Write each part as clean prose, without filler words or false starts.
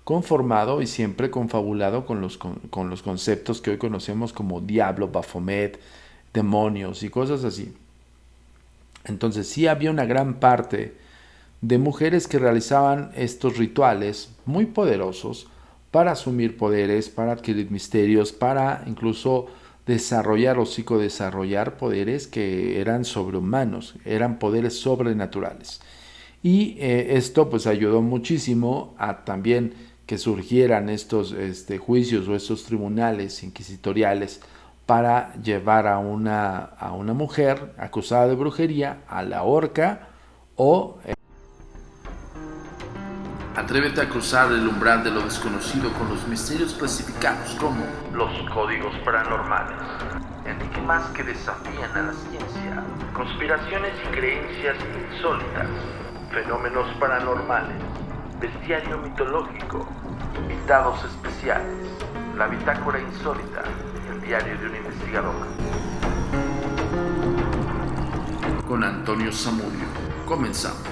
conformado y siempre confabulado con los conceptos que hoy conocemos como diablo, Baphomet, demonios y cosas así. Entonces sí había una gran parte de mujeres que realizaban estos rituales muy poderosos para asumir poderes, para adquirir misterios, para incluso desarrollar o psicodesarrollar poderes que eran sobrehumanos, eran poderes sobrenaturales. Y esto pues ayudó muchísimo a también que surgieran estos juicios o estos tribunales inquisitoriales para llevar a una mujer acusada de brujería a la horca o atrévete a cruzar el umbral de lo desconocido con los misterios clasificados como los códigos paranormales, enigmas que desafían a la ciencia, conspiraciones y creencias insólitas, fenómenos paranormales, bestiario mitológico, invitados especiales, la bitácora insólita, el diario de un investigador. Con Antonio Zamudio, comenzamos.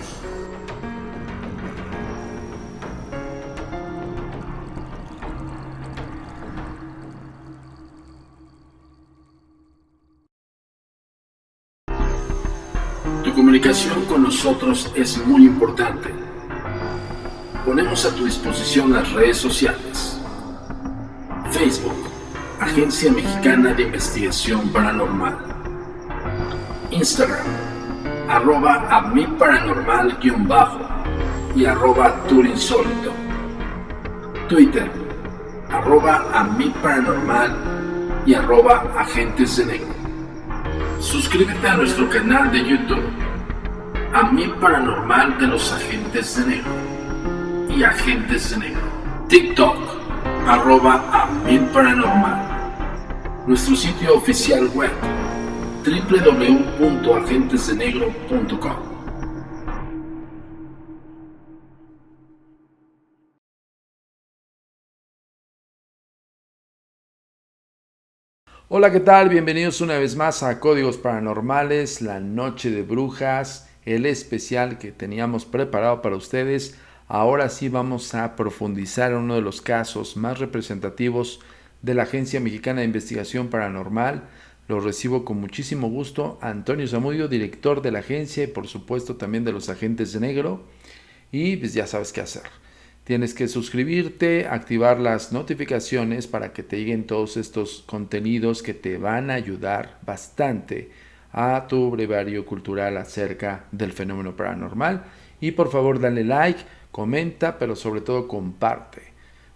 Tu comunicación con nosotros es muy importante. Ponemos a tu disposición las redes sociales. Facebook, Agencia Mexicana de Investigación Paranormal. Instagram, @amiparanormal_ y @turinsólito. Twitter, @amiparanormal y @agentes de negro. Suscríbete a nuestro canal de YouTube, A Mí Paranormal de los Agentes de Negro y Agentes de Negro. TikTok, @amiparanormal. Nuestro sitio oficial web, www.agentesdenegro.com. Hola, ¿qué tal? Bienvenidos una vez más a Códigos Paranormales, la noche de brujas, el especial que teníamos preparado para ustedes. Ahora sí vamos a profundizar en uno de los casos más representativos de la Agencia Mexicana de Investigación Paranormal. Lo recibo con muchísimo gusto, Antonio Zamudio, director de la agencia y por supuesto también de los Agentes de Negro. Y pues ya sabes qué hacer. Tienes que suscribirte, activar las notificaciones para que te lleguen todos estos contenidos que te van a ayudar bastante a tu brevario cultural acerca del fenómeno paranormal. Y por favor dale like, comenta, pero sobre todo comparte.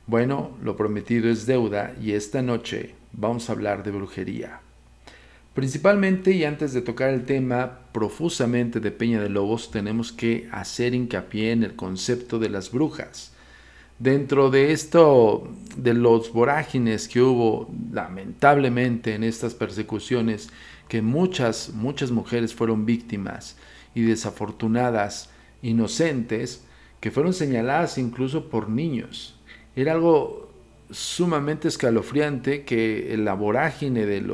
Bueno, lo prometido es deuda y esta noche vamos a hablar de brujería. Principalmente, y antes de tocar el tema profusamente de Peña de Lobos, tenemos que hacer hincapié en el concepto de las brujas. Dentro de esto, de los vorágines que hubo lamentablemente en estas persecuciones, que muchas mujeres fueron víctimas y desafortunadas, inocentes, que fueron señaladas incluso por niños. Era algo sumamente escalofriante que la vorágine de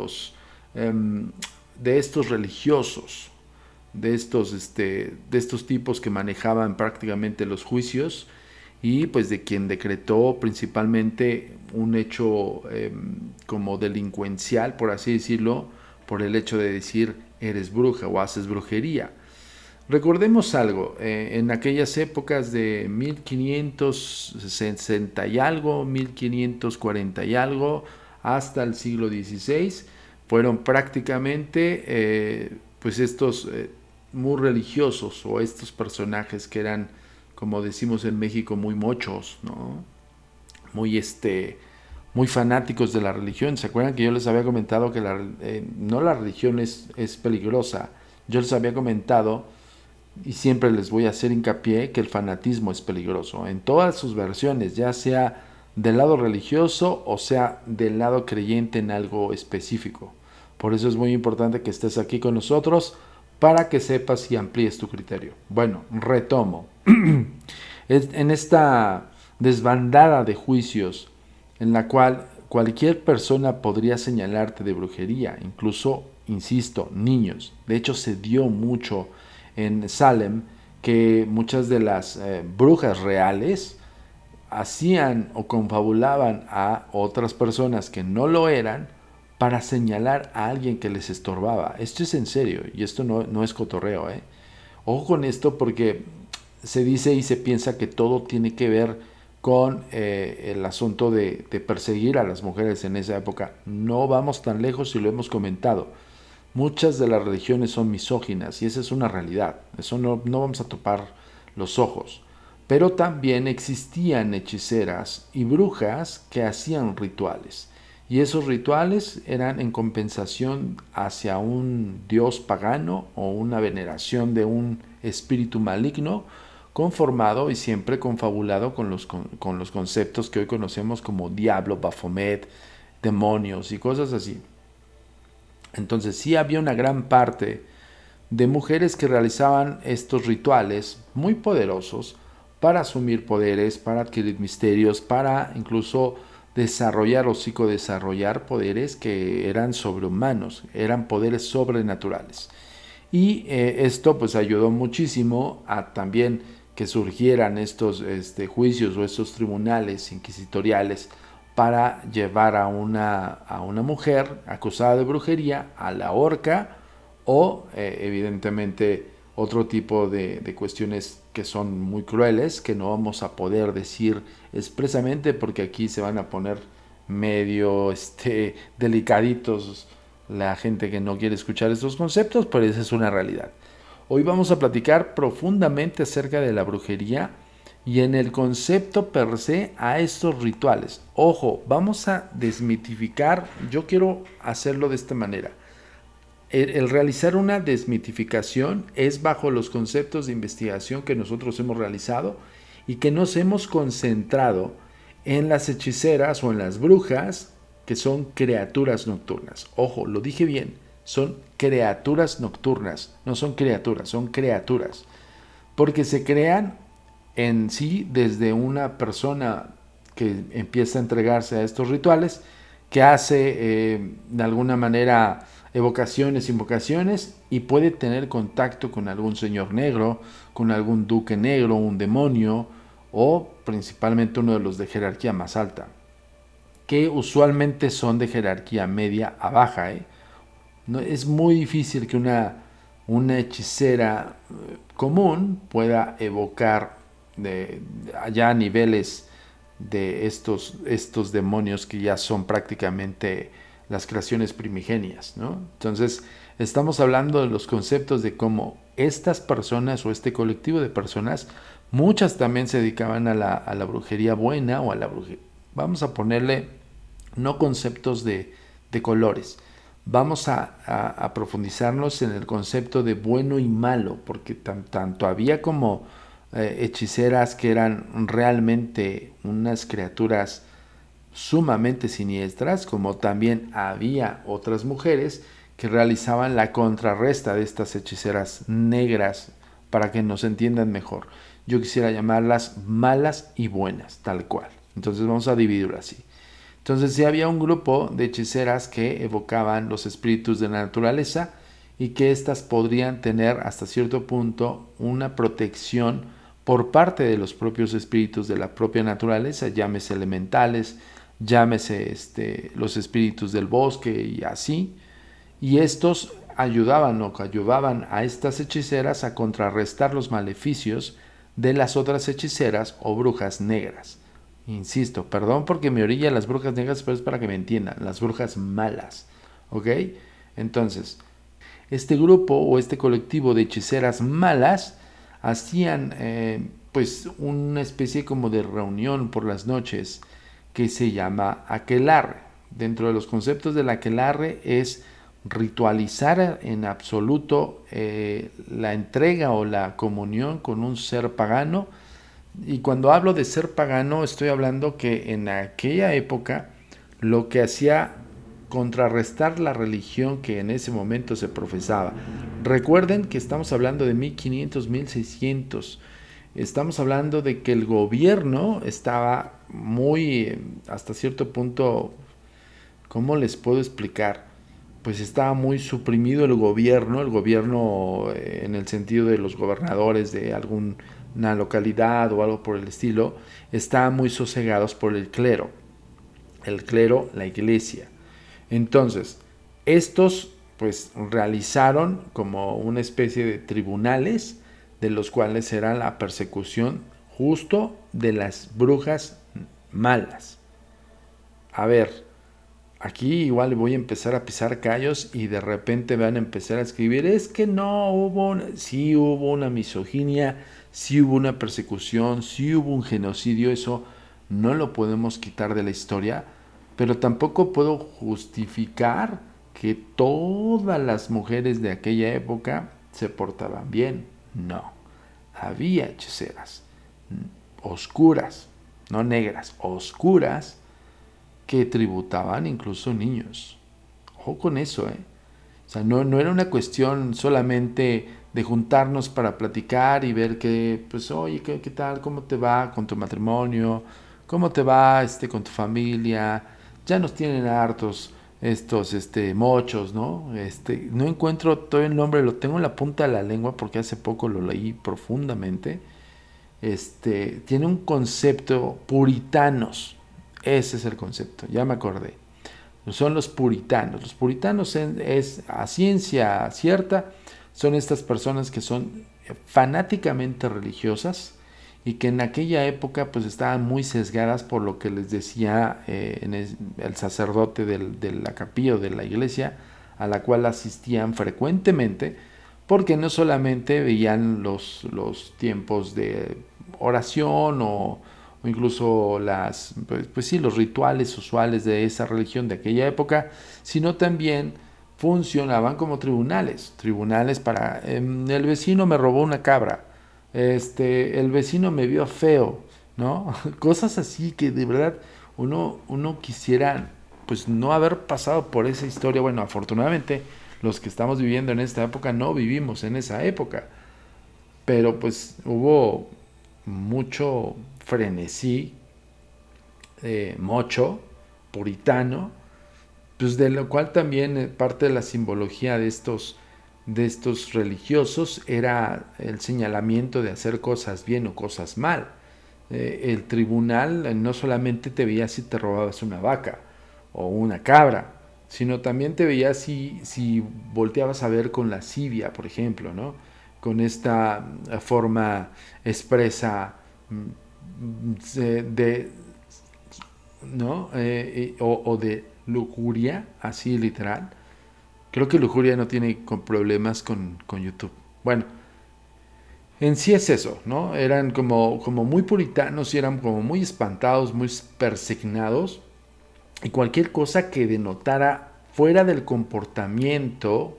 estos religiosos, de estos tipos que manejaban prácticamente los juicios, y pues de quien decretó principalmente un hecho como delincuencial, por así decirlo, por el hecho de decir eres bruja o haces brujería. Recordemos algo, en aquellas épocas de 1560 y algo, 1540 y algo, hasta el siglo XVI, fueron prácticamente pues estos muy religiosos o estos personajes que eran, como decimos en México, muy mochos, ¿no? Muy muy fanáticos de la religión. ¿Se acuerdan que yo les había comentado que no la religión es peligrosa? Yo les había comentado, y siempre les voy a hacer hincapié, que el fanatismo es peligroso, en todas sus versiones, ya sea del lado religioso o sea del lado creyente en algo específico. Por eso es muy importante que estés aquí con nosotros para que sepas y amplíes tu criterio. Bueno, retomo. En esta desbandada de juicios en la cual cualquier persona podría señalarte de brujería, incluso, insisto, niños. De hecho, se dio mucho en Salem que muchas de las brujas reales hacían o confabulaban a otras personas que no lo eran para señalar a alguien que les estorbaba. Esto es en serio y esto no es cotorreo. Ojo con esto porque se dice y se piensa que todo tiene que ver con el asunto de perseguir a las mujeres en esa época. No vamos tan lejos y lo hemos comentado. Muchas de las religiones son misóginas y esa es una realidad. Eso no vamos a topar los ojos. Pero también existían hechiceras y brujas que hacían rituales. Y esos rituales eran en compensación hacia un dios pagano o una veneración de un espíritu maligno conformado y siempre confabulado con los conceptos que hoy conocemos como diablo, Baphomet, demonios y cosas así. Entonces sí había una gran parte de mujeres que realizaban estos rituales muy poderosos para asumir poderes, para adquirir misterios, para incluso desarrollar o psicodesarrollar poderes que eran sobrehumanos, eran poderes sobrenaturales. Y esto pues ayudó muchísimo a también que surgieran estos juicios o estos tribunales inquisitoriales para llevar a una mujer acusada de brujería a la horca o evidentemente otro tipo de cuestiones que son muy crueles que no vamos a poder decir expresamente porque aquí se van a poner medio delicaditos la gente que no quiere escuchar estos conceptos, pero esa es una realidad. Hoy vamos a platicar profundamente acerca de la brujería y en el concepto per se a estos rituales. Ojo, vamos a desmitificar, yo quiero hacerlo de esta manera. El realizar una desmitificación es bajo los conceptos de investigación que nosotros hemos realizado y que nos hemos concentrado en las hechiceras o en las brujas que son criaturas nocturnas. Ojo, lo dije bien, son criaturas nocturnas, no son criaturas, son criaturas, porque se crean en sí desde una persona que empieza a entregarse a estos rituales, que hace de alguna manera evocaciones, invocaciones y puede tener contacto con algún señor negro, con algún duque negro, un demonio o principalmente uno de los de jerarquía más alta, que usualmente son de jerarquía media a baja. No, es muy difícil que una hechicera común pueda evocar allá a niveles de estos demonios que ya son prácticamente las creaciones primigenias, ¿no? Entonces, estamos hablando de los conceptos de cómo estas personas o este colectivo de personas, muchas también se dedicaban a la brujería buena o a la brujería. Vamos a ponerle no conceptos de colores. Vamos a profundizarnos en el concepto de bueno y malo, porque tanto había como hechiceras que eran realmente unas criaturas sumamente siniestras, como también había otras mujeres que realizaban la contrarresta de estas hechiceras negras para que nos entiendan mejor. Yo quisiera llamarlas malas y buenas, tal cual. Entonces vamos a dividirlo así. Entonces sí había un grupo de hechiceras que evocaban los espíritus de la naturaleza y que éstas podrían tener hasta cierto punto una protección por parte de los propios espíritus de la propia naturaleza, llámese elementales, llámese los espíritus del bosque y así. Y estos ayudaban a estas hechiceras a contrarrestar los maleficios de las otras hechiceras o brujas negras. Insisto, perdón porque me orilla las brujas negras, pero es para que me entiendan, las brujas malas, ¿ok? Entonces, este grupo o este colectivo de hechiceras malas hacían pues una especie como de reunión por las noches que se llama aquelarre. Dentro de los conceptos del aquelarre es ritualizar en absoluto la entrega o la comunión con un ser pagano. Y cuando hablo de ser pagano, estoy hablando que en aquella época lo que hacía contrarrestar la religión que en ese momento se profesaba. Recuerden que estamos hablando de 1500, 1600. Estamos hablando de que el gobierno estaba muy, hasta cierto punto, ¿cómo les puedo explicar? Pues estaba muy suprimido el gobierno en el sentido de los gobernadores de algún una localidad o algo por el estilo, estaban muy sosegados por el clero, la iglesia. Entonces, estos pues realizaron como una especie de tribunales de los cuales era la persecución justo de las brujas malas. A ver, aquí igual voy a empezar a pisar callos y de repente van a empezar a escribir, es que no hubo, sí hubo una misoginia, sí hubo una persecución, sí hubo un genocidio, eso no lo podemos quitar de la historia, pero tampoco puedo justificar que todas las mujeres de aquella época se portaban bien. No, había hechiceras oscuras, no negras, oscuras, que tributaban incluso niños. Ojo con eso, ¿eh? O sea, no era una cuestión solamente de juntarnos para platicar y ver que, pues, oye, ¿qué tal? ¿Cómo te va con tu matrimonio? ¿Cómo te va con tu familia? Ya nos tienen hartos estos mochos, ¿no? No encuentro todo el nombre, lo tengo en la punta de la lengua porque hace poco lo leí profundamente. Tiene un concepto puritanos. Ese es el concepto, ya me acordé. Son los puritanos. Los puritanos es a ciencia cierta, son estas personas que son fanáticamente religiosas y que en aquella época pues estaban muy sesgadas por lo que les decía el sacerdote de la capilla o de la iglesia a la cual asistían frecuentemente, porque no solamente veían los tiempos de oración o incluso pues sí, los rituales usuales de esa religión de aquella época, sino también funcionaban como tribunales para el vecino me robó una cabra, el vecino me vio feo, ¿no? Cosas así que de verdad uno quisiera pues no haber pasado por esa historia. Bueno, afortunadamente los que estamos viviendo en esta época no vivimos en esa época, pero pues hubo mucho frenesí, mocho, puritano, pues de lo cual también parte de la simbología de estos religiosos era el señalamiento de hacer cosas bien o cosas mal. El tribunal no solamente te veía si te robabas una vaca o una cabra, sino también te veía si volteabas a ver con lascivia, por ejemplo, ¿no? Con esta forma expresa de, ¿no? O de lujuria, así literal. Creo que lujuria no tiene problemas con YouTube. Bueno, en sí es eso, ¿no? Eran como muy puritanos y eran como muy espantados, muy persignados. Y cualquier cosa que denotara fuera del comportamiento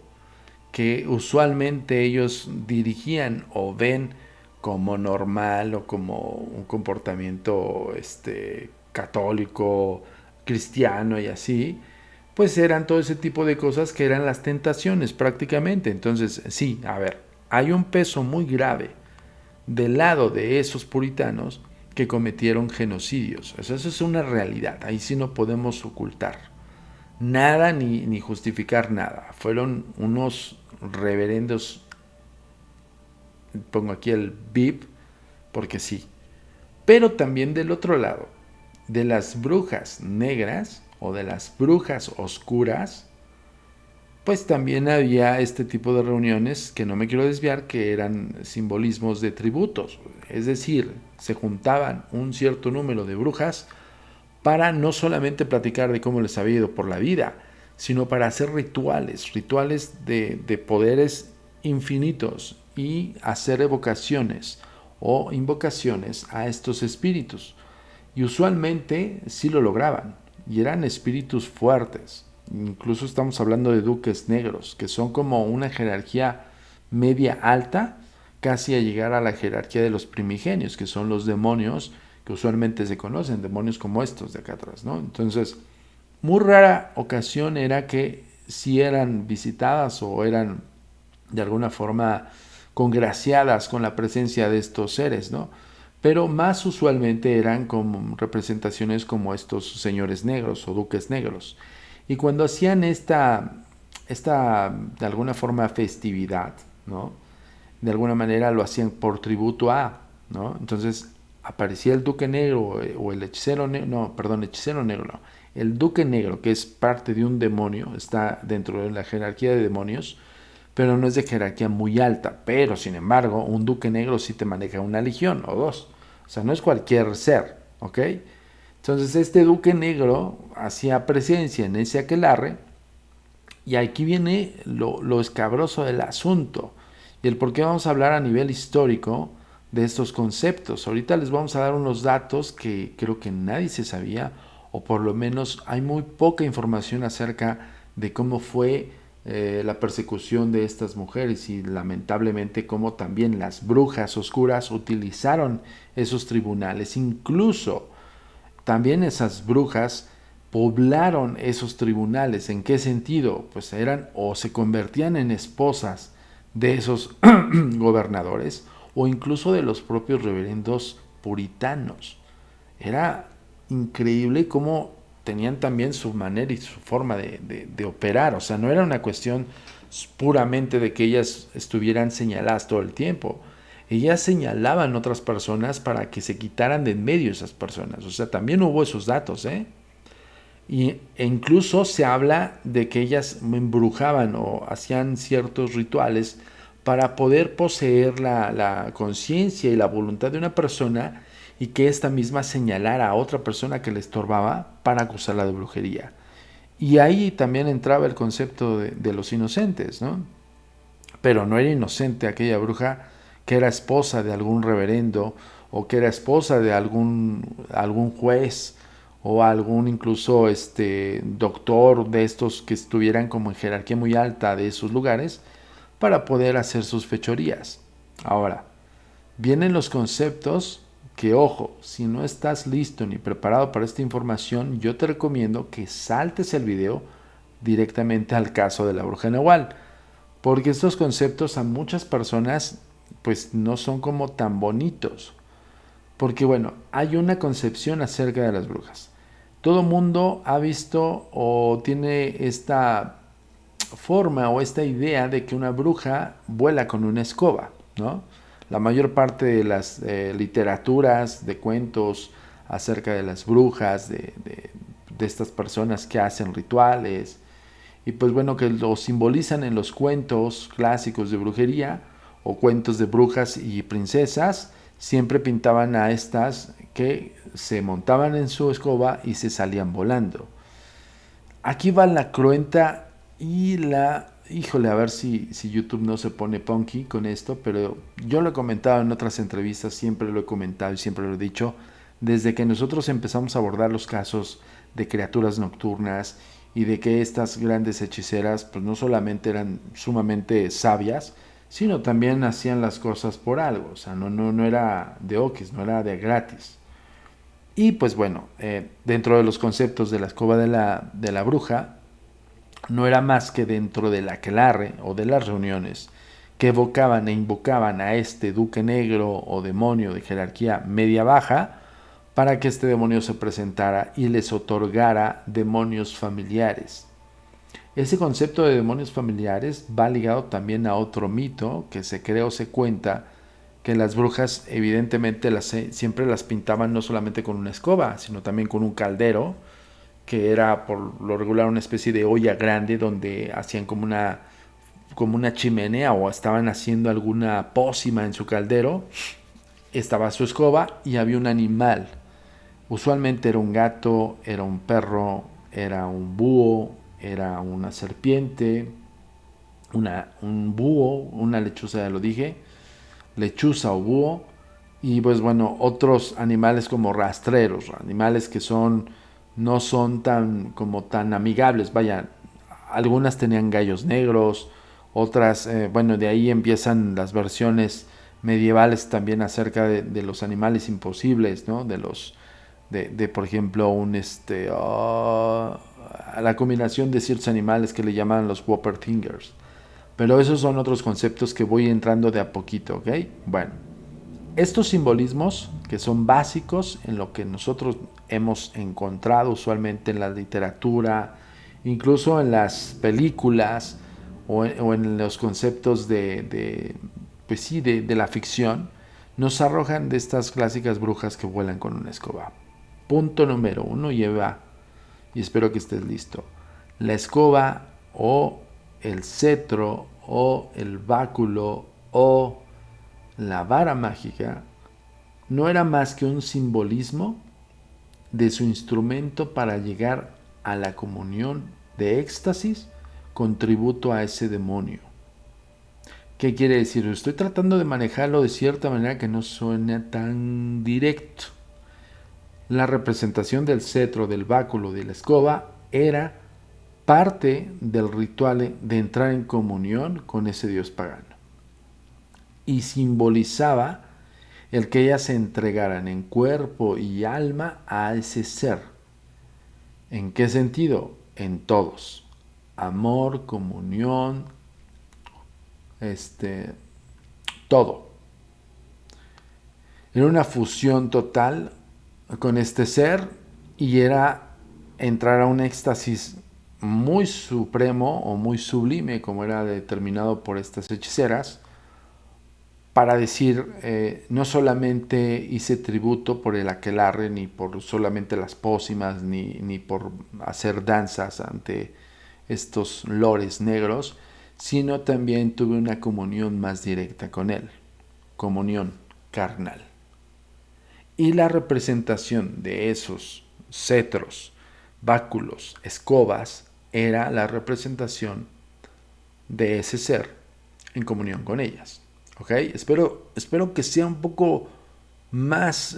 que usualmente ellos dirigían o ven como normal o como un comportamiento católico, cristiano y así, pues eran todo ese tipo de cosas que eran las tentaciones prácticamente. Entonces, sí, a ver, hay un peso muy grave del lado de esos puritanos que cometieron genocidios. Eso es una realidad, ahí sí no podemos ocultar nada ni justificar nada. Fueron unos reverendos, pongo aquí el VIP, porque sí. Pero también del otro lado, de las brujas negras o de las brujas oscuras, pues también había este tipo de reuniones, que no me quiero desviar, que eran simbolismos de tributos. Es decir, se juntaban un cierto número de brujas para no solamente platicar de cómo les había ido por la vida, sino para hacer rituales de poderes infinitos y hacer evocaciones o invocaciones a estos espíritus. Y usualmente sí lo lograban, y eran espíritus fuertes. Incluso estamos hablando de duques negros, que son como una jerarquía media alta, casi a llegar a la jerarquía de los primigenios, que son los demonios que usualmente se conocen, demonios como estos de acá atrás, ¿no? Entonces, muy rara ocasión era que si eran visitadas o eran de alguna forma congraciadas con la presencia de estos seres, ¿no? Pero más usualmente eran como representaciones como estos señores negros o duques negros. Y cuando hacían esta de alguna forma festividad, ¿no? De alguna manera lo hacían por tributo a, ¿no? Entonces aparecía el Duque Negro o el Hechicero Negro, no, perdón, Hechicero Negro no. El Duque Negro, que es parte de un demonio, está dentro de la jerarquía de demonios, pero no es de jerarquía muy alta. Pero, sin embargo, un Duque Negro sí te maneja una legión o dos. O sea, no es cualquier ser, ¿ok? Entonces este Duque Negro hacía presencia en ese aquelarre y aquí viene lo escabroso del asunto y el por qué vamos a hablar a nivel histórico de estos conceptos. Ahorita les vamos a dar unos datos que creo que nadie se sabía, o por lo menos hay muy poca información acerca de cómo fue la persecución de estas mujeres y lamentablemente cómo también las brujas oscuras utilizaron esos tribunales. Incluso también esas brujas poblaron esos tribunales. ¿En qué sentido? Pues eran o se convertían en esposas de esos gobernadores o incluso de los propios reverendos puritanos. Era increíble cómo tenían también su manera y su forma de operar. O sea, no era una cuestión puramente de que ellas estuvieran señaladas todo el tiempo. Ellas señalaban otras personas para que se quitaran de en medio esas personas. O sea, también hubo esos datos, ¿eh? E incluso se habla de que ellas embrujaban o hacían ciertos rituales para poder poseer la conciencia y la voluntad de una persona y que ésta misma señalara a otra persona que le estorbaba para acusarla de brujería. Y ahí también entraba el concepto de los inocentes, ¿no? Pero no era inocente aquella bruja que era esposa de algún reverendo o que era esposa de algún juez o algún incluso doctor de estos que estuvieran como en jerarquía muy alta de esos lugares para poder hacer sus fechorías. Ahora, vienen los conceptos que, ojo, si no estás listo ni preparado para esta información, yo te recomiendo que saltes el video directamente al caso de la bruja Nahual, porque estos conceptos a muchas personas pues no son como tan bonitos, porque bueno, hay una concepción acerca de las brujas. Todo mundo ha visto o tiene esta forma o esta idea de que una bruja vuela con una escoba, ¿no? La mayor parte de las literaturas, de cuentos acerca de las brujas, de estas personas que hacen rituales, y pues bueno, que lo simbolizan en los cuentos clásicos de brujería o cuentos de brujas y princesas, siempre pintaban a estas que se montaban en su escoba y se salían volando. Aquí va la cruenta y la... Híjole, a ver si YouTube no se pone punky con esto, pero yo lo he comentado en otras entrevistas, siempre lo he comentado y siempre lo he dicho, desde que nosotros empezamos a abordar los casos de criaturas nocturnas y de que estas grandes hechiceras pues no solamente eran sumamente sabias, sino también hacían las cosas por algo, o sea, no era de okis, no era de gratis. Y pues bueno, dentro de los conceptos de la escoba de la bruja, no era más que dentro del aquelarre o de las reuniones que evocaban e invocaban a este duque negro o demonio de jerarquía media-baja para que este demonio se presentara y les otorgara demonios familiares. Ese concepto de demonios familiares va ligado también a otro mito que se cree o se cuenta que las brujas evidentemente siempre las pintaban no solamente con una escoba, sino también con un caldero, que era por lo regular una especie de olla grande donde hacían como una chimenea o estaban haciendo alguna pócima en su caldero. Estaba su escoba y había un animal. Usualmente era un gato, era un perro, era un búho, era una serpiente, un búho, una lechuza, ya lo dije, lechuza o búho, y pues bueno, otros animales como rastreros, animales que no son tan amigables, vaya, algunas tenían gallos negros, otras, bueno, de ahí empiezan las versiones medievales también acerca de los animales imposibles, ¿no? Por ejemplo, la combinación de ciertos animales que le llaman los Whoppertingers. Pero esos son otros conceptos que voy entrando de a poquito, ¿ok? Bueno, estos simbolismos que son básicos en lo que nosotros hemos encontrado usualmente en la literatura, incluso en las películas o en los conceptos pues sí, de la ficción, nos arrojan de estas clásicas brujas que vuelan con una escoba. Punto número 1 lleva, y espero que estés listo, la escoba o el cetro o el báculo o la vara mágica no era más que un simbolismo de su instrumento para llegar a la comunión de éxtasis con tributo a ese demonio. ¿Qué quiere decir? Estoy tratando de manejarlo de cierta manera que no suene tan directo. La representación del cetro, del báculo, de la escoba era parte del ritual de entrar en comunión con ese dios pagano. Y simbolizaba el que ellas se entregaran en cuerpo y alma a ese ser. ¿En qué sentido? En todos. Amor, comunión, todo. Era una fusión total con este ser y era entrar a un éxtasis muy supremo o muy sublime, como era determinado por estas hechiceras, para decir, no solamente hice tributo por el aquelarre, ni por solamente las pócimas, ni por hacer danzas ante estos lores negros, sino también tuve una comunión más directa con él, comunión carnal. Y la representación de esos cetros, báculos, escobas, era la representación de ese ser en comunión con ellas. ¿Ok? Espero que sea un poco más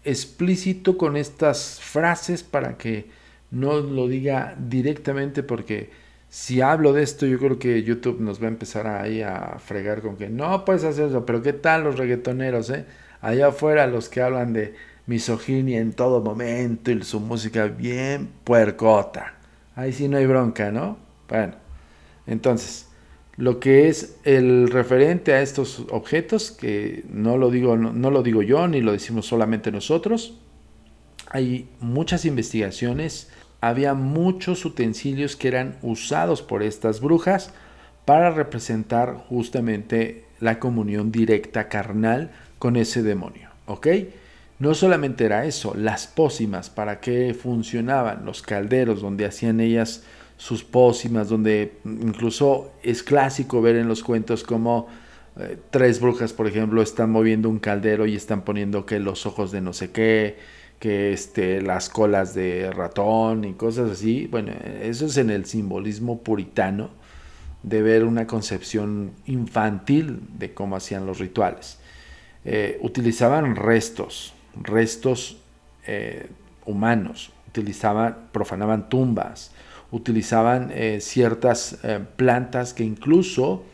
explícito con estas frases para que no lo diga directamente, porque si hablo de esto yo creo que YouTube nos va a empezar ahí a fregar con que no puedes hacer eso. Pero ¿qué tal los reggaetoneros? Allá afuera los que hablan de misoginia en todo momento y su música bien puercota. Ahí sí no hay bronca, ¿no? Bueno, entonces lo que es el referente a estos objetos, que no lo digo yo, ni lo decimos solamente nosotros. Hay muchas investigaciones, había muchos utensilios que eran usados por estas brujas para representar justamente la comunión directa carnal con ese demonio, ¿ok? No solamente era eso, las pócimas, para qué funcionaban, los calderos donde hacían ellas sus pócimas, donde incluso es clásico ver en los cuentos como tres brujas, por ejemplo, están moviendo un caldero y están poniendo que los ojos de no sé qué, que las colas de ratón y cosas así. Bueno, eso es en el simbolismo puritano de ver una concepción infantil de cómo hacían los rituales. Utilizaban restos humanos, profanaban tumbas, utilizaban ciertas plantas que incluso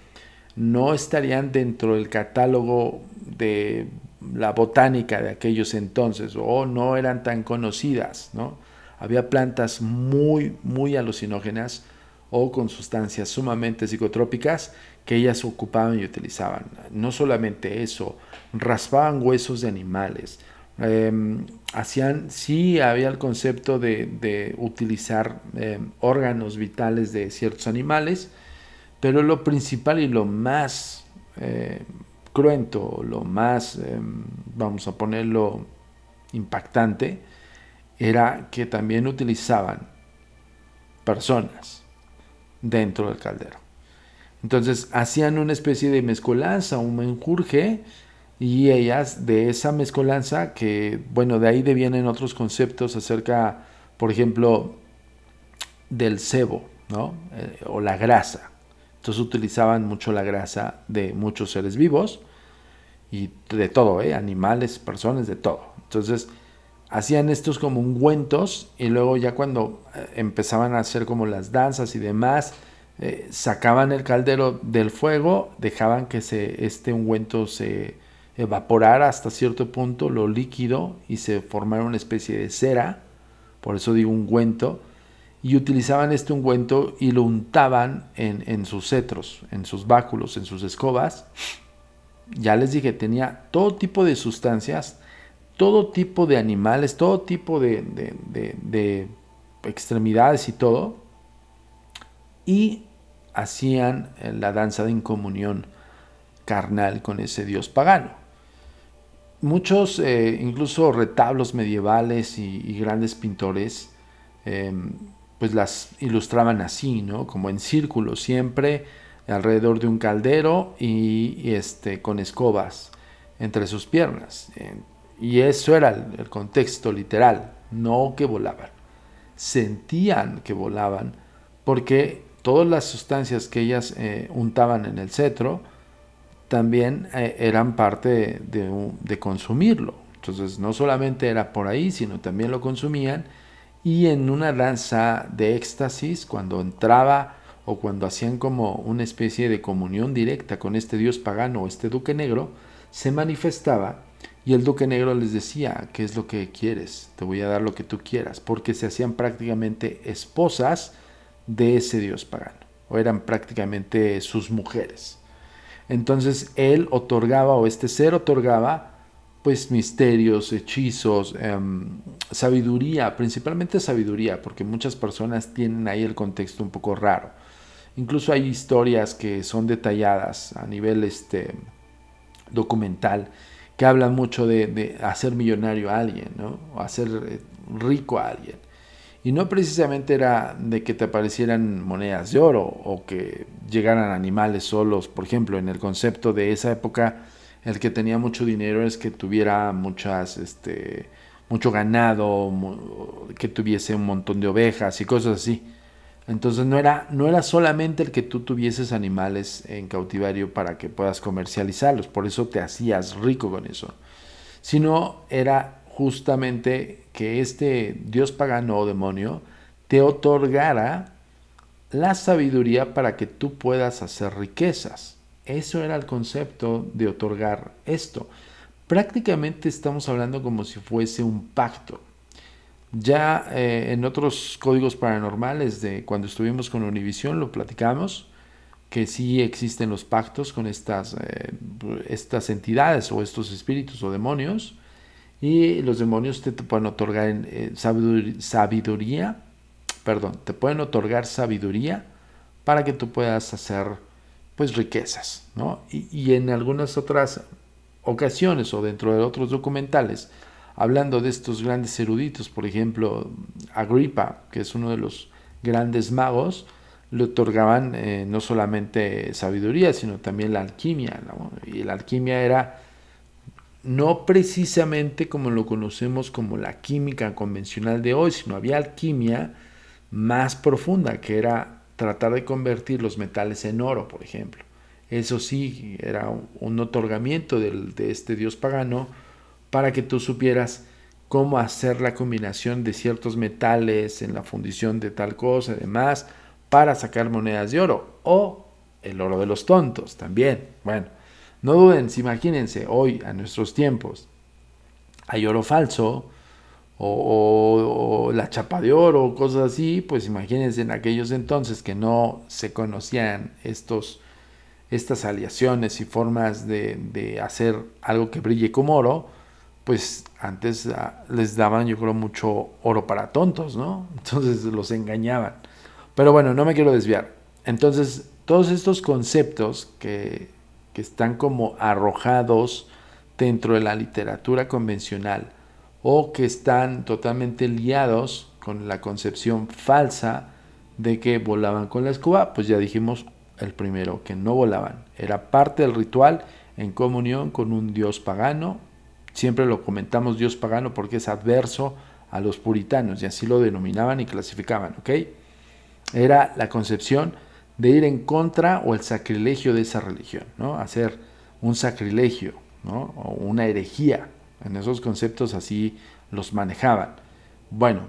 no estarían dentro del catálogo de la botánica de aquellos entonces, o no eran tan conocidas, ¿no? Había plantas muy alucinógenas o con sustancias sumamente psicotrópicas que ellas ocupaban y utilizaban. No solamente eso, raspaban huesos de animales, sí había el concepto de utilizar órganos vitales de ciertos animales, pero lo principal y lo más cruento, lo más, vamos a ponerlo, impactante, era que también utilizaban personas dentro del caldero. Entonces hacían una especie de mezcolanza, un menjurje, y ellas de esa mezcolanza, que bueno, de ahí devienen otros conceptos acerca, por ejemplo, del sebo, ¿no? O la grasa. Entonces utilizaban mucho la grasa de muchos seres vivos y de todo, animales, personas, de todo. Entonces hacían estos como ungüentos, y luego ya cuando empezaban a hacer como las danzas y demás, sacaban el caldero del fuego, dejaban que este ungüento se evaporara hasta cierto punto, lo líquido, y se formara una especie de cera, por eso digo ungüento, y utilizaban este ungüento y lo untaban en sus cetros, en sus báculos, en sus escobas. Ya les dije, tenía todo tipo de sustancias, todo tipo de animales, todo tipo de extremidades y todo, y hacían la danza de incomunión carnal con ese dios pagano. Muchos, incluso retablos medievales y grandes pintores, eh, pues las ilustraban así, ¿no? Como en círculo, siempre alrededor de un caldero y con escobas entre sus piernas. Y eso era el contexto literal, no que volaban. Sentían que volaban porque todas las sustancias que ellas untaban en el cetro también eran parte de consumirlo. Entonces no solamente era por ahí, sino también lo consumían y en una danza de éxtasis, cuando entraba o cuando hacían como una especie de comunión directa con este dios pagano o este duque negro, se manifestaba y el duque negro les decía, ¿qué es lo que quieres? Te voy a dar lo que tú quieras, porque se hacían prácticamente esposas de ese dios pagano, o eran prácticamente sus mujeres. Entonces él otorgaba, o este ser otorgaba, pues misterios, hechizos, sabiduría, principalmente sabiduría, porque muchas personas tienen ahí el contexto un poco raro. Incluso hay historias que son detalladas a nivel documental que hablan mucho de hacer millonario a alguien, ¿no? O hacer rico a alguien. Y no precisamente era de que te aparecieran monedas de oro o que llegaran animales solos. Por ejemplo, en el concepto de esa época, el que tenía mucho dinero es que tuviera mucho ganado, que tuviese un montón de ovejas y cosas así. Entonces no era solamente el que tú tuvieses animales en cautiverio para que puedas comercializarlos, por eso te hacías rico con eso, sino era justamente que este dios pagano o demonio te otorgara la sabiduría para que tú puedas hacer riquezas. Eso era el concepto de otorgar esto. Prácticamente estamos hablando como si fuese un pacto. Ya en otros códigos paranormales de cuando estuvimos con Univision lo platicamos, que sí existen los pactos con estas entidades o estos espíritus o demonios, y los demonios te pueden otorgar sabiduría, perdón, te pueden otorgar sabiduría para que tú puedas hacer pues riquezas, ¿no? Y en algunas otras ocasiones o dentro de otros documentales, hablando de estos grandes eruditos, por ejemplo, Agripa, que es uno de los grandes magos, le otorgaban no solamente sabiduría, sino también la alquimia, ¿no? Y la alquimia era no precisamente como lo conocemos como la química convencional de hoy, sino había alquimia más profunda, que era tratar de convertir los metales en oro, por ejemplo. Eso sí, era un otorgamiento de este dios pagano para que tú supieras cómo hacer la combinación de ciertos metales en la fundición de tal cosa y demás para sacar monedas de oro. O el oro de los tontos también. Bueno, no duden, imagínense, hoy, a nuestros tiempos, hay oro falso o la chapa de oro o cosas así, pues imagínense en aquellos entonces que no se conocían estas aleaciones y formas de hacer algo que brille como oro, pues antes les daban yo creo mucho oro para tontos, ¿no? Entonces los engañaban. Pero bueno, no me quiero desviar. Entonces, todos estos conceptos que están como arrojados dentro de la literatura convencional o que están totalmente liados con la concepción falsa de que volaban con la escoba, pues ya dijimos el primero, que no volaban. Era parte del ritual en comunión con un dios pagano. Siempre lo comentamos dios pagano porque es adverso a los puritanos y así lo denominaban y clasificaban, ¿ok? Era la concepción de ir en contra o el sacrilegio de esa religión, ¿no? Hacer un sacrilegio, ¿no? O una herejía. En esos conceptos así los manejaban. Bueno,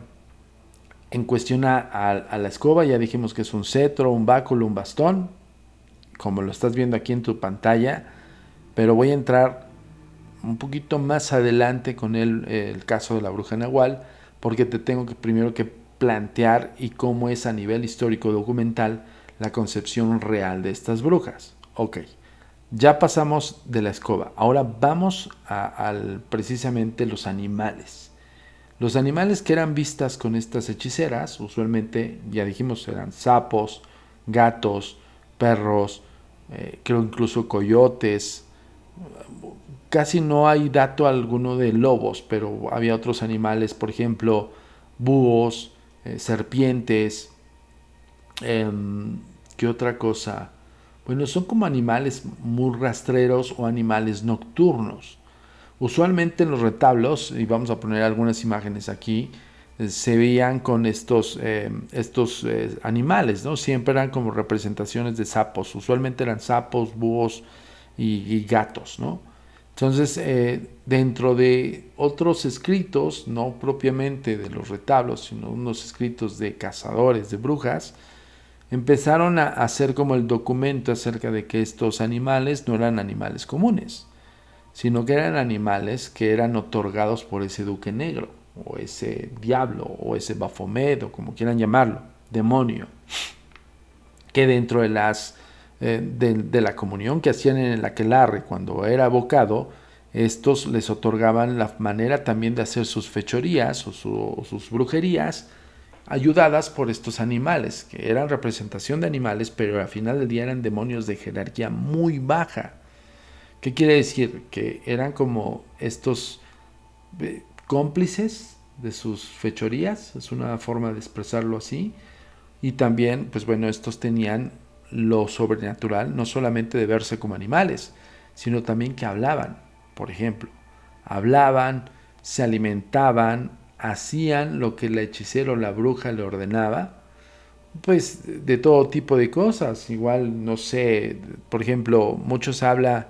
en cuestión a la escoba ya dijimos que es un cetro, un báculo, un bastón, como lo estás viendo aquí en tu pantalla, pero voy a entrar un poquito más adelante con el caso de la bruja Nahual, porque te tengo que primero que plantear y cómo es a nivel histórico documental la concepción real de estas brujas. Ok, ya pasamos de la escoba, ahora vamos precisamente los animales. Los animales que eran vistas con estas hechiceras, usualmente, ya dijimos, eran sapos, gatos, perros, creo incluso coyotes, casi no hay dato alguno de lobos, pero había otros animales, por ejemplo, búhos, serpientes, ¿qué otra cosa? Bueno, son como animales muy rastreros o animales nocturnos. Usualmente en los retablos, y vamos a poner algunas imágenes aquí, se veían con estos animales, ¿no? Siempre eran como representaciones de sapos. Usualmente eran sapos, búhos y gatos, ¿no? Entonces, dentro de otros escritos, no propiamente de los retablos, sino unos escritos de cazadores, de brujas, empezaron a hacer como el documento acerca de que estos animales no eran animales comunes, sino que eran animales que eran otorgados por ese duque negro, o ese diablo, o ese Baphomet, o como quieran llamarlo, demonio, que dentro de de la comunión que hacían en el aquelarre cuando era abocado, estos les otorgaban la manera también de hacer sus fechorías o sus brujerías, ayudadas por estos animales, que eran representación de animales, pero al final del día eran demonios de jerarquía muy baja. ¿Qué quiere decir? Que eran como estos cómplices de sus fechorías, es una forma de expresarlo así, y también, pues bueno, estos tenían lo sobrenatural, no solamente de verse como animales, sino también que hablaban, por ejemplo, hablaban, se alimentaban, hacían lo que el hechicero o la bruja le ordenaba, pues de todo tipo de cosas, igual, no sé, por ejemplo, muchos hablan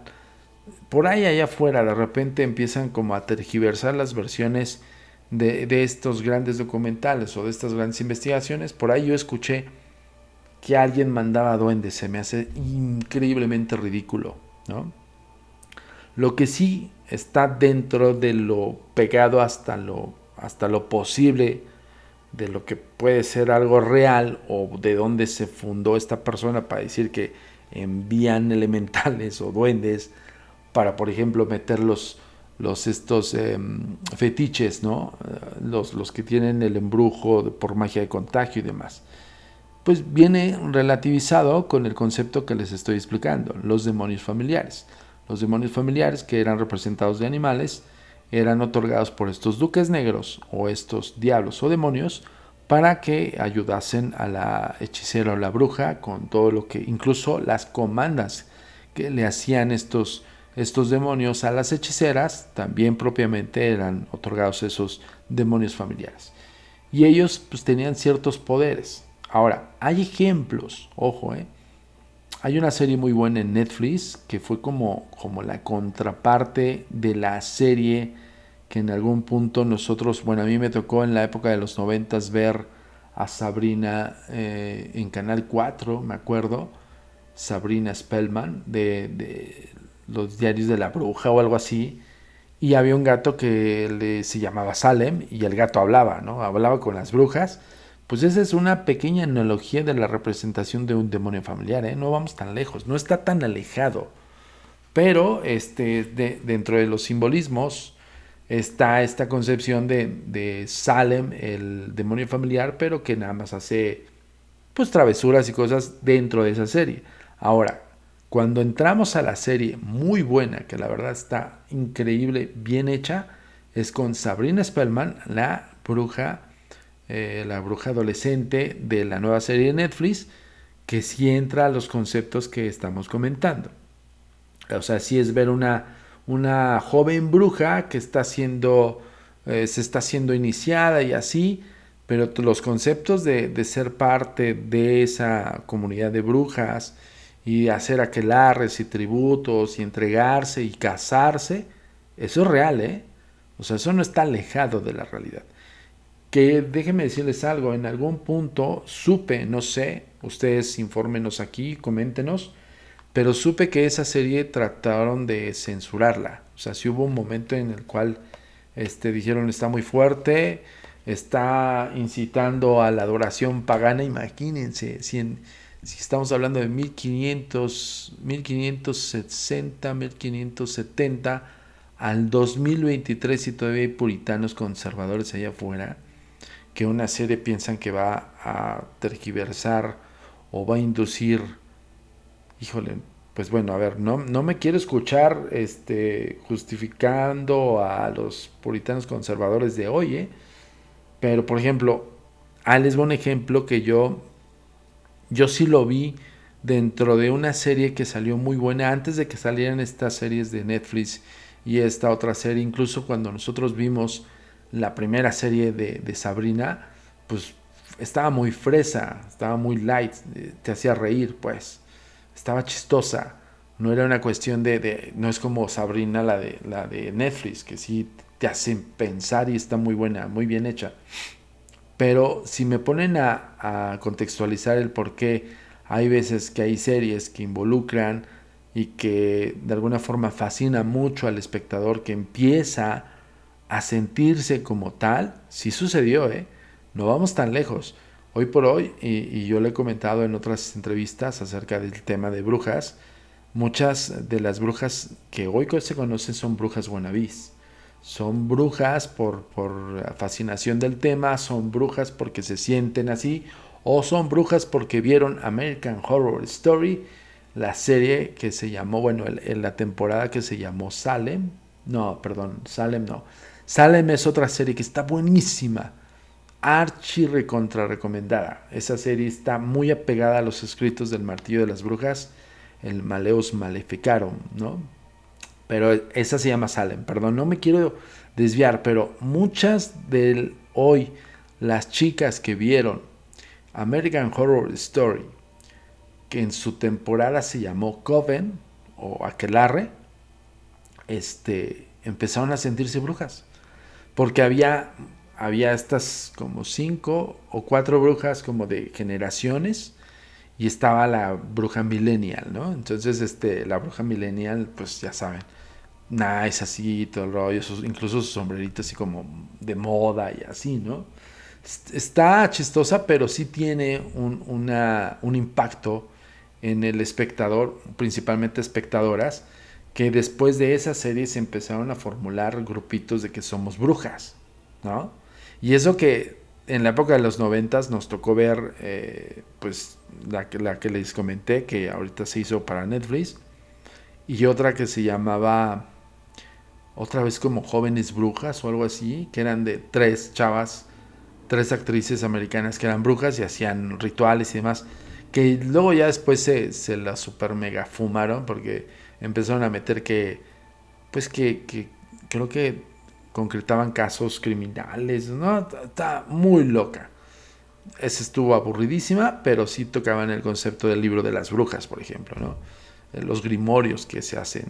por ahí allá afuera, de repente empiezan como a tergiversar las versiones de estos grandes documentales o de estas grandes investigaciones. Por ahí yo escuché que alguien mandaba duendes, se me hace increíblemente ridículo, ¿no? Lo que sí está dentro de lo pegado hasta lo posible de lo que puede ser algo real o de dónde se fundó esta persona para decir que envían elementales o duendes para, por ejemplo, meter estos fetiches, ¿no? Los que tienen el embrujo por magia de contagio y demás. Pues viene relativizado con el concepto que les estoy explicando, los demonios familiares. Los demonios familiares, que eran representados de animales, eran otorgados por estos duques negros o estos diablos o demonios para que ayudasen a la hechicera o la bruja con todo lo que, incluso las comandas que le hacían estos demonios a las hechiceras, también propiamente eran otorgados esos demonios familiares. Y ellos pues tenían ciertos poderes. Ahora, hay ejemplos, ojo, hay una serie muy buena en Netflix que fue como la contraparte de la serie que en algún punto nosotros, bueno, a mí me tocó en la época de los 90 ver a Sabrina en Canal 4, me acuerdo, Sabrina Spellman, de los diarios de la bruja o algo así, y había un gato que se llamaba Salem y el gato hablaba, ¿no? Hablaba con las brujas. Pues esa es una pequeña analogía de la representación de un demonio familiar, ¿eh? No vamos tan lejos, no está tan alejado. Pero dentro de los simbolismos está esta concepción de Salem, el demonio familiar, pero que nada más hace pues travesuras y cosas dentro de esa serie. Ahora, cuando entramos a la serie muy buena, que la verdad está increíble, bien hecha, es con Sabrina Spellman, la bruja adolescente de la nueva serie de Netflix, que sí entra a los conceptos que estamos comentando. O sea, sí es ver una joven bruja que se está siendo iniciada y así, pero los conceptos de ser parte de esa comunidad de brujas y hacer aquelarres y tributos y entregarse y casarse, eso es real, ¿eh? O sea, eso no está alejado de la realidad. Que déjenme decirles algo, en algún punto supe, no sé, ustedes infórmenos aquí, coméntenos, pero supe que esa serie trataron de censurarla. O sea, sí hubo un momento en el cual dijeron está muy fuerte, está incitando a la adoración pagana. Imagínense, si estamos hablando de 1560, 1570 al 2023 y todavía hay puritanos conservadores allá afuera que una serie piensan que va a tergiversar o va a inducir, híjole, pues bueno, a ver, no me quiero escuchar justificando a los puritanos conservadores de hoy, pero por ejemplo, les voy a un ejemplo que yo sí lo vi dentro de una serie que salió muy buena antes de que salieran estas series de Netflix y esta otra serie. Incluso cuando nosotros vimos la primera serie de Sabrina, pues estaba muy fresa, estaba muy light, te hacía reír, pues estaba chistosa. No era una cuestión no es como Sabrina, la de Netflix, que sí te hacen pensar y está muy buena, muy bien hecha. Pero si me ponen a contextualizar el por qué hay veces que hay series que involucran y que de alguna forma fascina mucho al espectador, que empieza a sentirse como tal, sí sucedió, no vamos tan lejos. Hoy por hoy, y yo le he comentado en otras entrevistas acerca del tema de brujas, muchas de las brujas que hoy se conocen son brujas wannabes. Son brujas por fascinación del tema, son brujas porque se sienten así, o son brujas porque vieron American Horror Story, la serie que se llamó, bueno, en la temporada que se llamó Salem. No, perdón, Salem no. Salem es otra serie que está buenísima, archi recontra recomendada. Esa serie está muy apegada a los escritos del Martillo de las Brujas, el Maleus Maleficarum, ¿no? Pero esa se llama Salem, perdón, no me quiero desviar, pero muchas de hoy, las chicas que vieron American Horror Story, que en su temporada se llamó Coven o Aquelarre, empezaron a sentirse brujas, porque había estas como 5 o 4 brujas como de generaciones, y estaba la bruja millennial, ¿no? Entonces, la bruja millennial, pues ya saben, nice así, todo el rollo, incluso sus sombreritos así como de moda y así, ¿no? Está chistosa, pero sí tiene un impacto en el espectador, principalmente espectadoras, que después de esa serie se empezaron a formular grupitos de que somos brujas, ¿no? Y eso que en la época de los 90 nos tocó ver, pues la que les comenté, que ahorita se hizo para Netflix, y otra que se llamaba otra vez como Jóvenes Brujas o algo así, que eran de 3 chavas, 3 actrices americanas que eran brujas y hacían rituales y demás, que luego ya después se la super mega fumaron porque empezaron a meter pues que creo que concretaban casos criminales, ¿no? Está muy loca. Esa estuvo aburridísima, pero sí tocaban el concepto del libro de las brujas, por ejemplo, ¿no? Los grimorios que se hacen,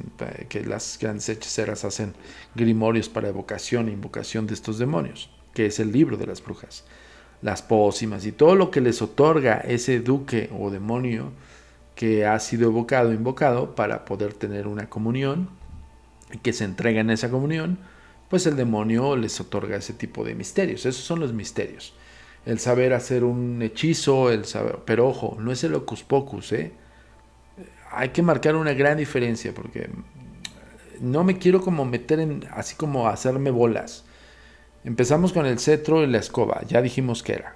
que las grandes hechiceras hacen grimorios para evocación e invocación de estos demonios, que es el libro de las brujas, las pócimas y todo lo que les otorga ese duque o demonio que ha sido evocado, invocado para poder tener una comunión y que se entrega en esa comunión, pues el demonio les otorga ese tipo de misterios. Esos son los misterios. El saber hacer un hechizo, el saber, pero ojo, no es el hocus pocus, hay que marcar una gran diferencia porque no me quiero como meter en así como hacerme bolas. Empezamos con el cetro y la escoba, ya dijimos que era.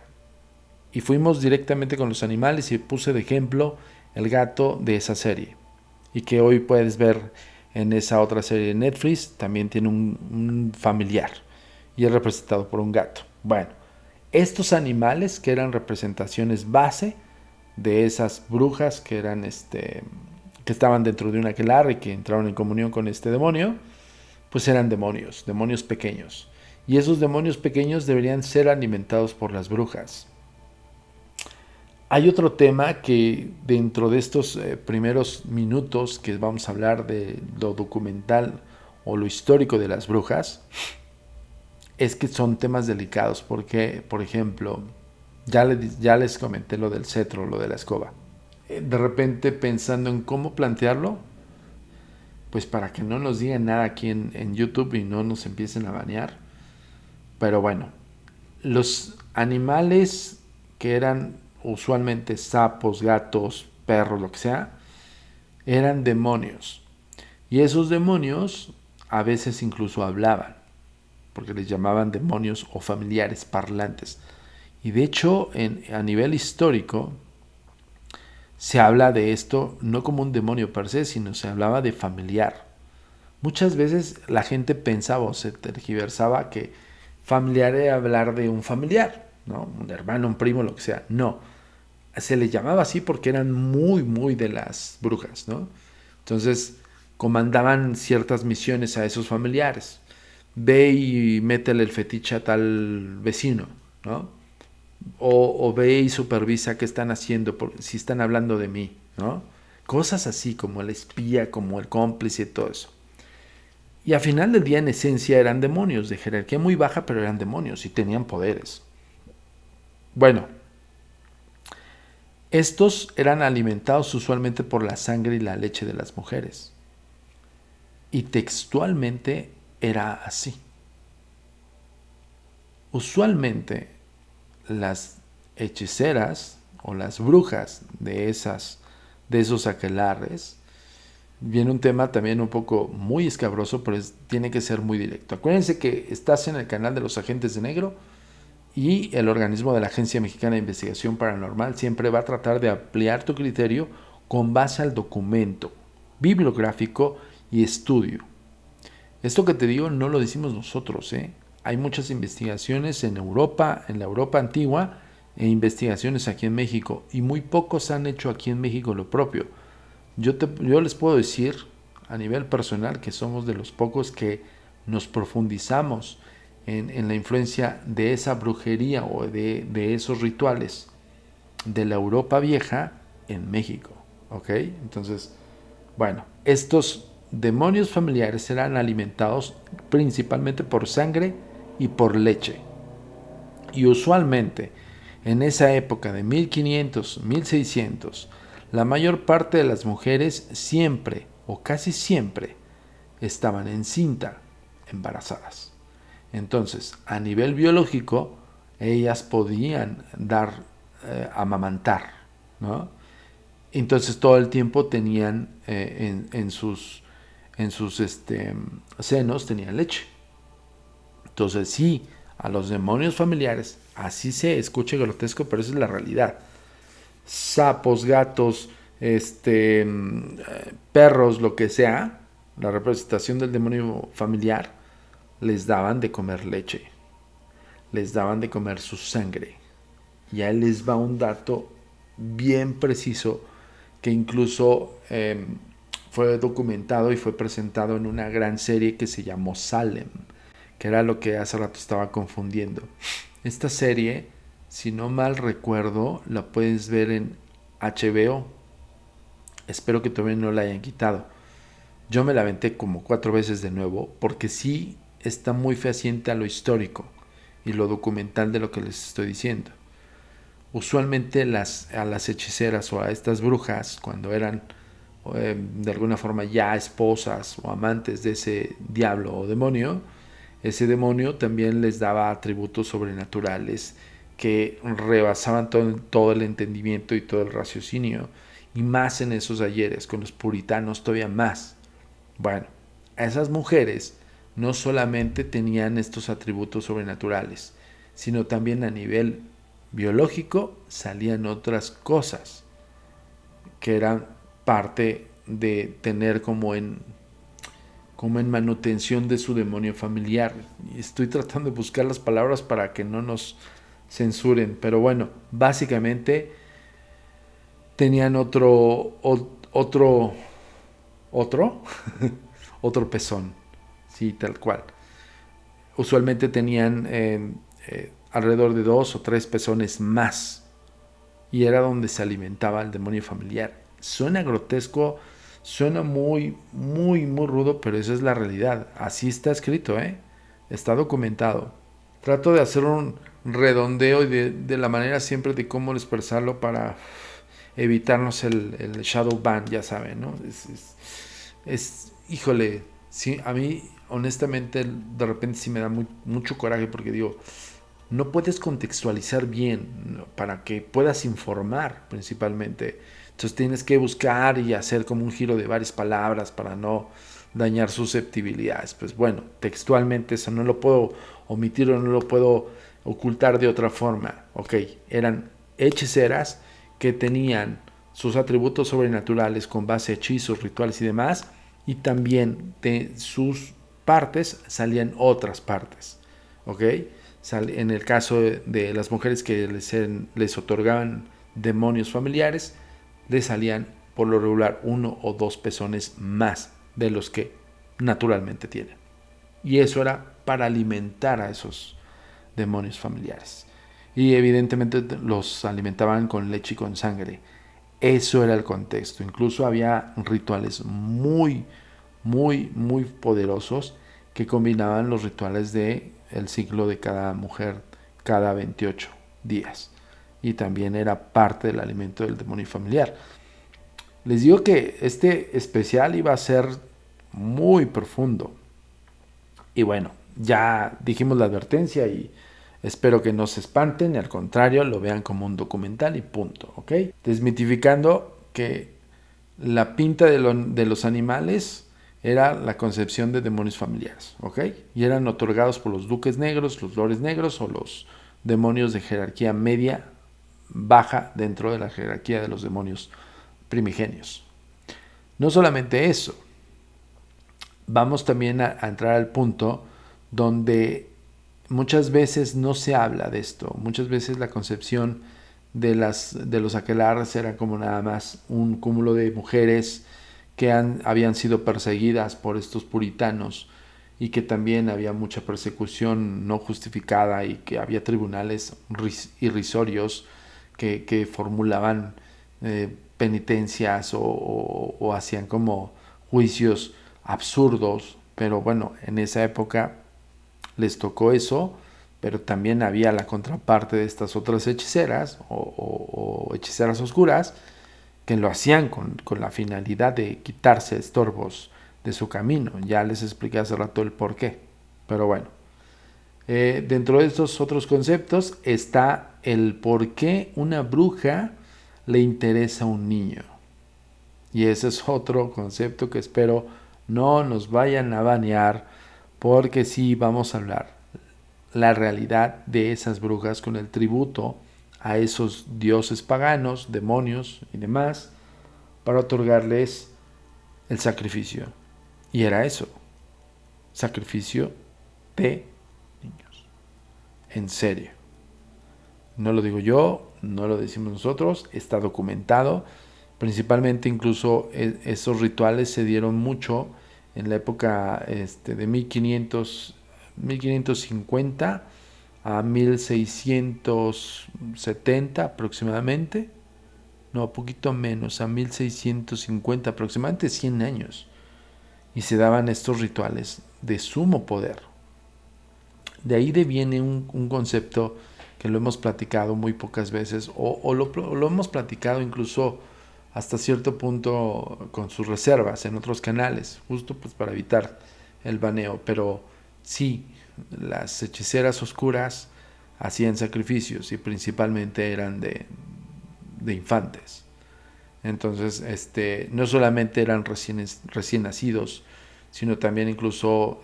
Y fuimos directamente con los animales y puse de ejemplo el gato de esa serie. Y que hoy puedes ver en esa otra serie de Netflix, también tiene un familiar y es representado por un gato. Bueno, estos animales que eran representaciones base de esas brujas que eran que estaban dentro de un aquelarre y que entraron en comunión con este demonio, pues eran demonios pequeños. Y esos demonios pequeños deberían ser alimentados por las brujas. Hay otro tema que dentro de estos primeros minutos que vamos a hablar de lo documental o lo histórico de las brujas, es que son temas delicados porque, por ejemplo, ya les comenté lo del cetro, lo de la escoba. De repente pensando en cómo plantearlo, pues para que no nos digan nada aquí en YouTube y no nos empiecen a banear. Pero bueno, los animales que eran usualmente sapos, gatos, perros, lo que sea, eran demonios. Y esos demonios a veces incluso hablaban, porque les llamaban demonios o familiares parlantes. Y de hecho, a nivel histórico, se habla de esto no como un demonio per se, sino se hablaba de familiar. Muchas veces la gente pensaba o se tergiversaba que familiar era hablar de un familiar, ¿no? Un hermano, un primo, lo que sea. No, se le llamaba así porque eran muy, muy de las brujas, ¿no? Entonces comandaban ciertas misiones a esos familiares. Ve y métele el fetiche a tal vecino, ¿no? O ve y supervisa qué están haciendo, si están hablando de mí, ¿no? Cosas así como el espía, como el cómplice y todo eso. Y al final del día, en esencia, eran demonios de jerarquía muy baja, pero eran demonios y tenían poderes. Bueno, estos eran alimentados usualmente por la sangre y la leche de las mujeres. Y textualmente era así. Usualmente las hechiceras o las brujas de esos aquelarres, viene un tema también un poco muy escabroso, pero tiene que ser muy directo. Acuérdense que estás en el canal de los Agentes de Negro y el organismo de la Agencia Mexicana de Investigación Paranormal siempre va a tratar de ampliar tu criterio con base al documento bibliográfico y estudio. Esto que te digo no lo decimos nosotros, ¿eh? Hay muchas investigaciones en Europa, en la Europa antigua, e investigaciones aquí en México, y muy pocos han hecho aquí en México lo propio. Yo les puedo decir a nivel personal que somos de los pocos que nos profundizamos en la influencia de esa brujería o de esos rituales de la Europa vieja en México, ¿ok? Entonces, bueno, estos demonios familiares eran alimentados principalmente por sangre y por leche. Y usualmente, en esa época de 1500, 1600, la mayor parte de las mujeres siempre o casi siempre estaban encinta, embarazadas. Entonces, a nivel biológico, ellas podían amamantar, ¿no? Entonces todo el tiempo tenían en sus senos tenían leche. Entonces sí, a los demonios familiares, así se escucha grotesco, pero esa es la realidad. Sapos, gatos, perros, lo que sea, la representación del demonio familiar, les daban de comer leche, les daban de comer su sangre. Y ahí les va un dato bien preciso que incluso fue documentado y fue presentado en una gran serie que se llamó Salem, que era lo que hace rato estaba confundiendo. Esta serie, si no mal recuerdo, la puedes ver en HBO. Espero que todavía no la hayan quitado. Yo me la aventé como 4 veces de nuevo porque sí está muy fehaciente a lo histórico y lo documental de lo que les estoy diciendo. Usualmente a las hechiceras o a estas brujas, cuando eran de alguna forma ya esposas o amantes de ese diablo o demonio, ese demonio también les daba atributos sobrenaturales que rebasaban todo el entendimiento y todo el raciocinio, y más en esos ayeres, con los puritanos todavía más. Bueno, a esas mujeres no solamente tenían estos atributos sobrenaturales, sino también a nivel biológico salían otras cosas que eran parte de tener como en manutención de su demonio familiar. Y estoy tratando de buscar las palabras para que no nos censuren, pero bueno, básicamente tenían otro otro pezón, sí, tal cual. Usualmente tenían alrededor de 2 o 3 pezones más, y era donde se alimentaba el demonio familiar. Suena grotesco, suena muy, muy, muy rudo, pero esa es la realidad. Así está escrito, está documentado. Trato de hacer un redondeo y de la manera siempre de cómo expresarlo para evitarnos el shadow ban, ya saben, ¿no? Híjole, sí, a mí honestamente de repente sí me da mucho coraje porque digo, no puedes contextualizar bien para que puedas informar principalmente. Entonces tienes que buscar y hacer como un giro de varias palabras para no dañar susceptibilidades. Pues bueno, textualmente eso no lo puedo omitir o no lo puedo ocultar de otra forma. Ok, eran hechiceras que tenían sus atributos sobrenaturales con base a hechizos, rituales y demás, y también de sus partes salían otras partes, ¿ok? En el caso de las mujeres que les otorgaban demonios familiares, les salían por lo regular 1 o 2 pezones más de los que naturalmente tienen. Y eso era para alimentar a esos demonios familiares. Y evidentemente los alimentaban con leche y con sangre. Eso era el contexto. Incluso había rituales muy, muy, muy poderosos que combinaban los rituales del ciclo de cada mujer cada 28 días. Y también era parte del alimento del demonio familiar. Les digo que este especial iba a ser muy profundo. Y bueno, ya dijimos la advertencia y espero que no se espanten y al contrario lo vean como un documental y punto, ¿ok? Desmitificando que la pinta de los animales era la concepción de demonios familiares, ¿ok? Y eran otorgados por los duques negros, los lores negros o los demonios de jerarquía media baja dentro de la jerarquía de los demonios primigenios. No solamente eso, vamos también a entrar al punto donde muchas veces no se habla de esto. Muchas veces la concepción de los aquelarres era como nada más un cúmulo de mujeres que habían sido perseguidas por estos puritanos y que también había mucha persecución no justificada y que había tribunales irrisorios que formulaban penitencias o hacían como juicios absurdos, pero bueno, en esa época les tocó eso, pero también había la contraparte de estas otras hechiceras o hechiceras oscuras que lo hacían con la finalidad de quitarse estorbos de su camino. Ya les expliqué hace rato el por qué, pero bueno. Dentro de estos otros conceptos está el por qué una bruja le interesa a un niño. Y ese es otro concepto que espero no nos vayan a banear, porque sí vamos a hablar la realidad de esas brujas con el tributo a esos dioses paganos, demonios y demás, para otorgarles el sacrificio. Y era eso, sacrificio de niños. En serio. No lo digo yo, no lo decimos nosotros, está documentado. Principalmente incluso esos rituales se dieron mucho en la época de 1550 a 1670 aproximadamente, no, poquito menos, a 1650 aproximadamente 100 años. Y se daban estos rituales de sumo poder. De ahí deviene un concepto que lo hemos platicado muy pocas veces o lo hemos platicado incluso hasta cierto punto con sus reservas en otros canales, justo pues para evitar el baneo, pero sí, las hechiceras oscuras hacían sacrificios y principalmente eran de infantes. Entonces, no solamente eran recién nacidos, sino también incluso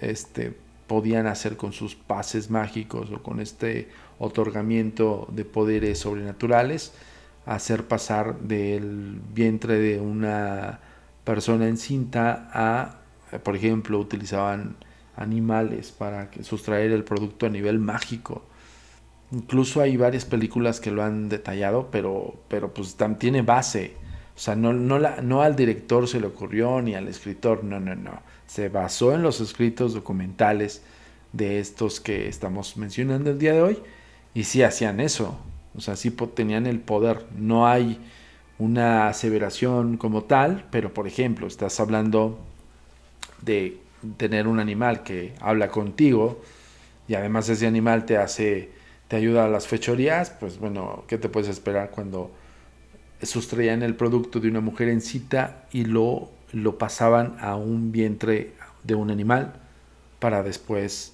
podían hacer con sus pases mágicos o con este otorgamiento de poderes sobrenaturales, hacer pasar del vientre de una persona encinta a, por ejemplo, utilizaban animales para sustraer el producto a nivel mágico. Incluso hay varias películas que lo han detallado, pero pues tiene base. O sea, no al director se le ocurrió ni al escritor, no. Se basó en los escritos documentales de estos que estamos mencionando el día de hoy y sí hacían eso. O sea, sí tenían el poder. No hay una aseveración como tal, pero por ejemplo, estás hablando de tener un animal que habla contigo y además ese animal te ayuda a las fechorías, pues bueno, ¿qué te puedes esperar cuando sustraían el producto de una mujer en cita y lo pasaban a un vientre de un animal para después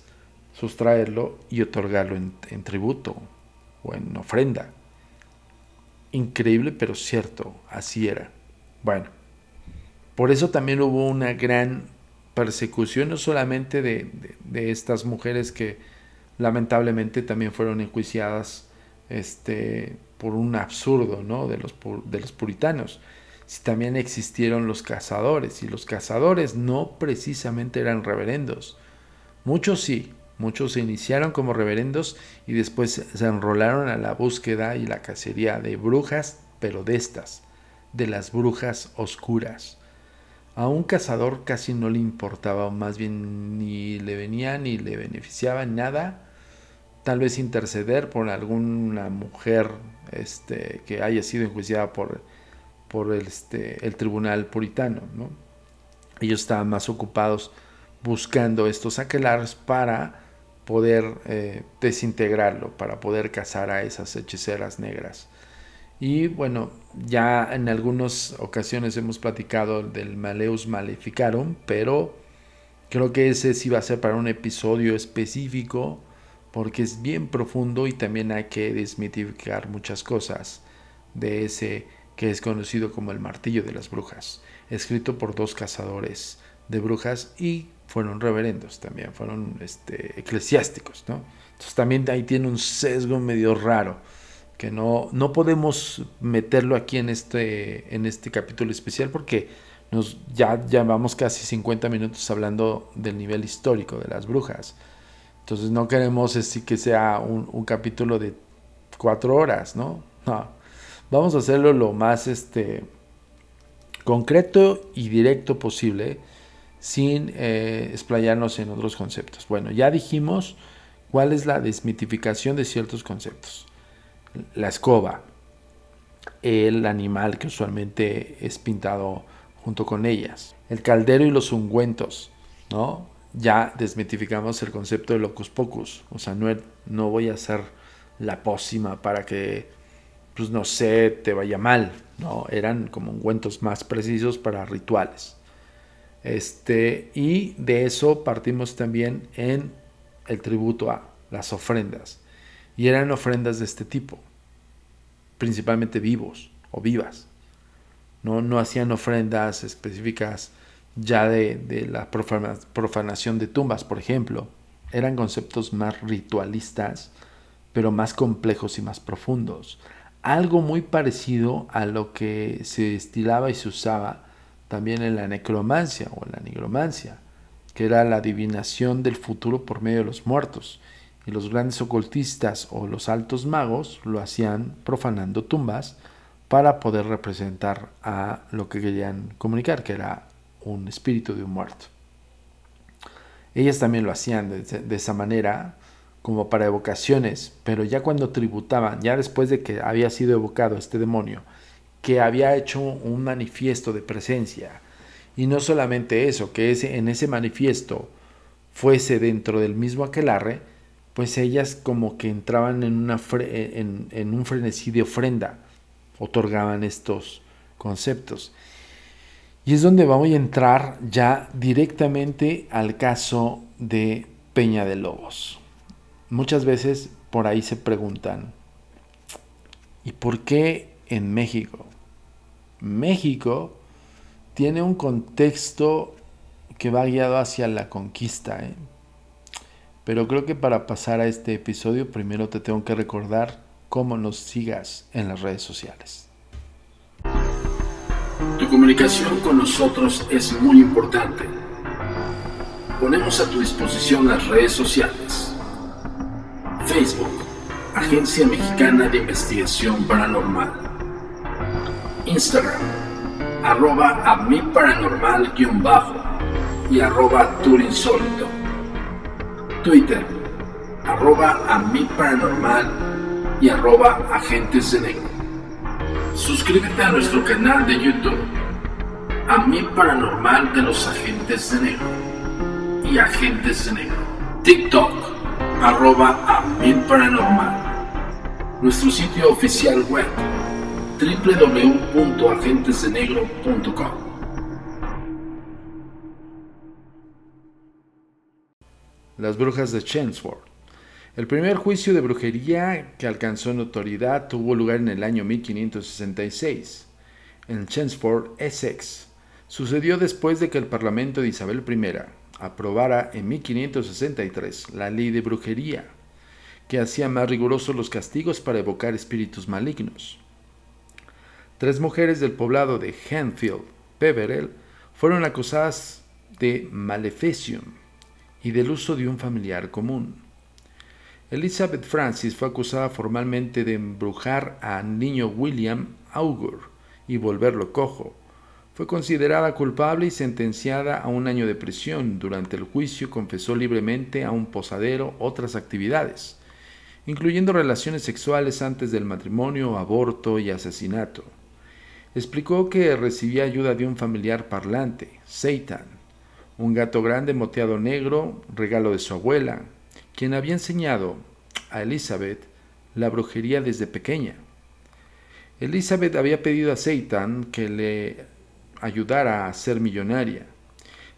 sustraerlo y otorgarlo en tributo o en ofrenda? Increíble, pero cierto, así era. Bueno, por eso también hubo una gran persecución, no solamente de estas mujeres que lamentablemente también fueron enjuiciadas por un absurdo, ¿no? de los puritanos. Si también existieron los cazadores, y los cazadores no precisamente eran reverendos. Muchos sí, muchos se iniciaron como reverendos y después se enrolaron a la búsqueda y la cacería de brujas, pero de las brujas oscuras. A un cazador casi no le importaba, o más bien ni le venía ni le beneficiaba en nada, tal vez interceder por alguna mujer que haya sido enjuiciada por el tribunal puritano, ¿no? Ellos estaban más ocupados buscando estos aquelarres para poder desintegrarlo, para poder cazar a esas hechiceras negras. Y bueno, ya en algunas ocasiones hemos platicado del Maleus Maleficarum, pero creo que ese sí va a ser para un episodio específico, porque es bien profundo y también hay que desmitificar muchas cosas de ese que es conocido como el martillo de las brujas, escrito por 2 cazadores de brujas y fueron reverendos también, fueron eclesiásticos, ¿no? Entonces también ahí tiene un sesgo medio raro que no podemos meterlo aquí en este capítulo especial porque ya llevamos casi 50 minutos hablando del nivel histórico de las brujas. Entonces no queremos que sea un capítulo de 4 horas, ¿no? No. Vamos a hacerlo lo más concreto y directo posible sin explayarnos en otros conceptos. Bueno, ya dijimos cuál es la desmitificación de ciertos conceptos. La escoba, el animal que usualmente es pintado junto con ellas, el caldero y los ungüentos, ¿no? Ya desmitificamos el concepto de locus pocus, o sea, no voy a hacer la pócima para que, pues no sé, te vaya mal, ¿no? Eran como ungüentos más precisos para rituales. Y de eso partimos también en el tributo a las ofrendas. Y eran ofrendas de este tipo, principalmente vivos o vivas. No hacían ofrendas específicas ya de la profanación de tumbas, por ejemplo. Eran conceptos más ritualistas, pero más complejos y más profundos. Algo muy parecido a lo que se estilaba y se usaba también en la necromancia o en la nigromancia, que era la adivinación del futuro por medio de los muertos. Y los grandes ocultistas o los altos magos lo hacían profanando tumbas para poder representar a lo que querían comunicar, que era un espíritu de un muerto. Ellas también lo hacían de esa manera, como para evocaciones, pero ya cuando tributaban, ya después de que había sido evocado este demonio, que había hecho un manifiesto de presencia, y no solamente eso, que en ese manifiesto fuese dentro del mismo aquelarre, pues ellas como que entraban en un frenesí de ofrenda, otorgaban estos conceptos. Y es donde vamos a entrar ya directamente al caso de Peña de Lobos. Muchas veces por ahí se preguntan, ¿y por qué en México? México tiene un contexto que va guiado hacia la conquista, Pero creo que para pasar a este episodio primero te tengo que recordar cómo nos sigas en las redes sociales. Tu comunicación con nosotros es muy importante. Ponemos a tu disposición las redes sociales. Facebook, Agencia Mexicana de Investigación Paranormal. Instagram, @amiparanormal_ y @turinsólito. Twitter, @amiparanormal y @agentes de negro. Suscríbete a nuestro canal de YouTube, A Mi Paranormal de los Agentes de Negro y Agentes de Negro. TikTok, @amiparanormal. Nuestro sitio oficial web, www.agentesdenegro.com. Las brujas de Chelmsford. El primer juicio de brujería que alcanzó notoriedad tuvo lugar en el año 1566, en Chelmsford, Essex. Sucedió después de que el Parlamento de Isabel I aprobara en 1563 la ley de brujería, que hacía más rigurosos los castigos para evocar espíritus malignos. 3 mujeres del poblado de Henfield, Peverell, fueron acusadas de maleficium y del uso de un familiar común. Elizabeth Francis fue acusada formalmente de embrujar al niño William Augur y volverlo cojo. Fue considerada culpable y sentenciada a 1 año de prisión. Durante el juicio confesó libremente a un posadero otras actividades, incluyendo relaciones sexuales antes del matrimonio, aborto y asesinato. Explicó que recibía ayuda de un familiar parlante, Satan, un gato grande moteado negro, regalo de su abuela, quien había enseñado a Elizabeth la brujería desde pequeña. Elizabeth había pedido a Satan que le ayudara a ser millonaria,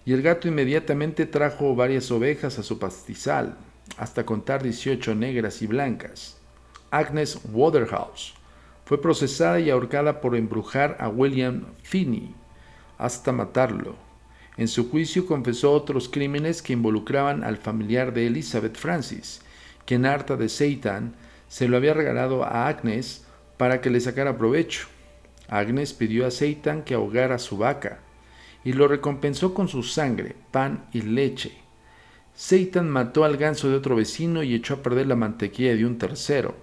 y el gato inmediatamente trajo varias ovejas a su pastizal, hasta contar 18 negras y blancas. Agnes Waterhouse fue procesada y ahorcada por embrujar a William Finney hasta matarlo. En su juicio confesó otros crímenes que involucraban al familiar de Elizabeth Francis, quien, harta de Satan, se lo había regalado a Agnes para que le sacara provecho. Agnes pidió a Satan que ahogara su vaca y lo recompensó con su sangre, pan y leche. Satan mató al ganso de otro vecino y echó a perder la mantequilla de un tercero.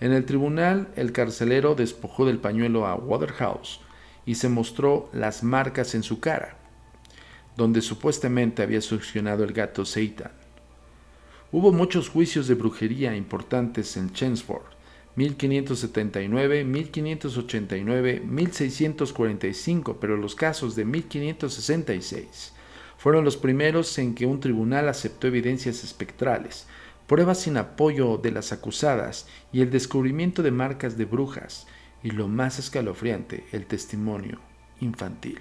En el tribunal, el carcelero despojó del pañuelo a Waterhouse y se mostró las marcas en su cara, donde supuestamente había succionado el gato Satan. Hubo muchos juicios de brujería importantes en Chelmsford: 1579, 1589, 1645, pero los casos de 1566 fueron los primeros en que un tribunal aceptó evidencias espectrales, pruebas sin apoyo de las acusadas y el descubrimiento de marcas de brujas, y lo más escalofriante, el testimonio infantil.